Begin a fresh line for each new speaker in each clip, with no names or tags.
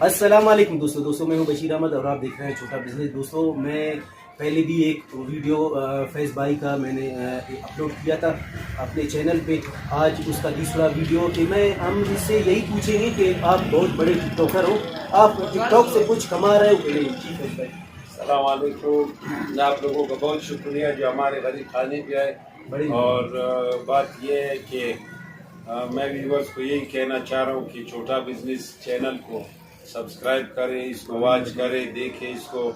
السلام علیکم دوستوں میں ہوں بشیر احمد اور آپ دیکھ رہے ہیں چھوٹا بزنس. دوستوں میں پہلے بھی ایک ویڈیو فیض بھائی کا میں نے اپلوڈ کیا تھا اپنے چینل پہ. آج اس کا دوسرا ویڈیو کہ ہم اس سے یہی پوچھیں گے کہ آپ بہت بڑے ٹک ٹاکر ہو, آپ ٹک ٹاک سے کچھ کما رہے ہو کہ نہیں؟ جی فیض بھائی.
السلام علیکم. آپ لوگوں کا بہت شکریہ جو ہمارے غریب کھانے پہ آئے. اور بات یہ ہے کہ میں ویورز کو یہی کہنا چاہ رہا ہوں کہ چھوٹا بزنس چینل کو سبسکرائب کریں, اس کو واچ کریں, دیکھیں اس کو.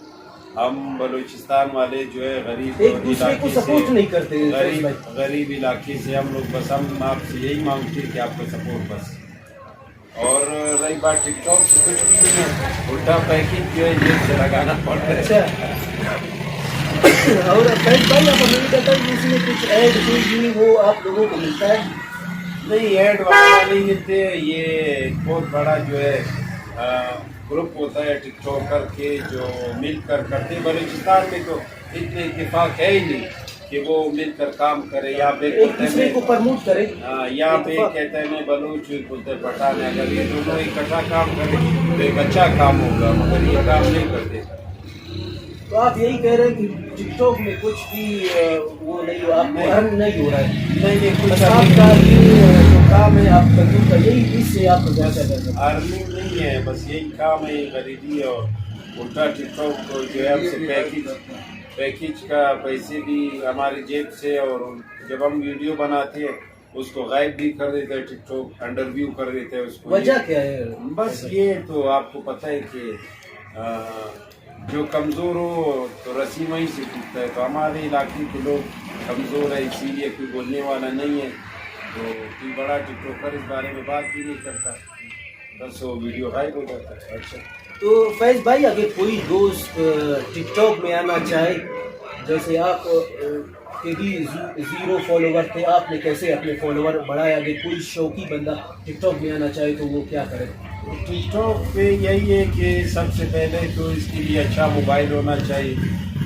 ہم بلوچستان والے جو ہے غریب
ایک دوسرے کو سپورٹ نہیں کرتے,
غریب علاقے سے ہم لوگ, بس ہم آپ سے یہی مانگتے ہیں کہ آپ کا سپورٹ بس. اور رہی بات ٹک ٹاک سے کچھ بھی نہیں ہے, الٹا پیکنگ جو ہے جیب سے لگانا پڑتا ہے.
اور فیض بھائی آپ ہمیں بتائیں اس میں کچھ ایڈ کوئی بھی وہ آپ لوگوں کو ملتا ہے؟
نہیں, ایڈ وغیرہ نہیں ملتے. یہ بہت بڑا جو ہے گروپ ہوتا ہے ٹک ٹاکر کے جو مل کر کرتے. بلوچستان میں تو اتنے اتفاق ہے ہی نہیں کہ وہ مل کر کام کرے. یہاں پہ
ایک دوسرے کو پرموٹ کرے.
یہاں پہ کہتے ہیں میں بلوچ, بولتے پٹھان. اگر یہ دونوں اکٹھا کام کرے تو ایک اچھا کام ہوگا, مگر یہ کام نہیں کرتے.
تو آپ یہی کہہ رہے ہیں کہ ٹک ٹاک میں کچھ بھی وہ نہیں ہو, آپ کو ارن نہیں ہو رہا ہے؟
نہیں, کچھ
آپ کا جو کام ہے آپ کا کیوں کا یہی اس سے آپ کو زیادہ کرنا
ارننگ نہیں ہے, بس یہی کام ہے غریبی. اور الٹا ٹک ٹاک کو جو ہے ہم سے پیکیج کا پیسے بھی ہماری جیب سے, اور جب ہم ویڈیو بناتے ہیں اس کو غائب بھی کر دیتے ہیں. ٹک ٹاک انڈر ویو کر دیتے ہیں اس کو.
وجہ کیا ہے؟
بس یہ تو آپ کو پتہ ہے کہ جو کمزور ہو تو رسی وہیں سے ٹوٹتا ہے. تو ہمارے علاقے کے لوگ کمزور ہیں, اسی لیے کوئی بولنے والا نہیں ہے. تو کوئی بڑا ٹک ٹاکر اس بارے میں بات بھی نہیں کرتا, بس وہ ویڈیو غائب ہو جاتا ہے. اچھا,
تو فیض بھائی اگر کوئی دوست ٹک ٹاک میں آنا چاہے, جیسے آپ کے بھی 0 فالوور تھے, آپ نے کیسے اپنے فالوور بڑھائے؟ اگر کوئی شوقی بندہ ٹک ٹاک میں آنا چاہے تو وہ کیا کرے؟
ٹک ٹاک پہ یہی ہے کہ سب سے پہلے تو اس کے لیے اچھا موبائل ہونا چاہیے.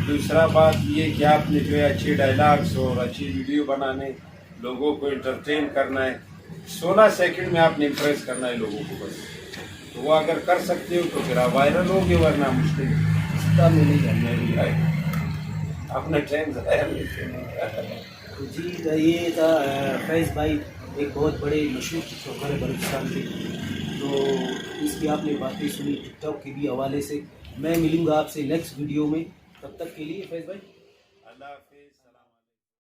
دوسرا بات یہ کہ آپ نے جو ہے اچھے ڈائلاگس اور اچھی ویڈیو بنانے, لوگوں کو انٹرٹین کرنا ہے. 16 سیکنڈ میں آپ نے امپریس کرنا ہے لوگوں کو بس. تو وہ اگر کر سکتے ہو تو پھر آپ وائرل ہو گے, ورنہ مشکل نہیں آئے. اپنا ٹائم ضائع نہیں.
جی, یہ تھا فیض بھائی, ایک بہت بڑے مشہور ٹک ٹاکر ہے بلوچستان کے. تو اس کی آپ نے باتیں سنی ٹک ٹاک کے بھی حوالے سے. میں ملوں گا آپ سے نیکسٹ ویڈیو میں, تب تک کے لیے فیض بھائی
اللہ حافظ.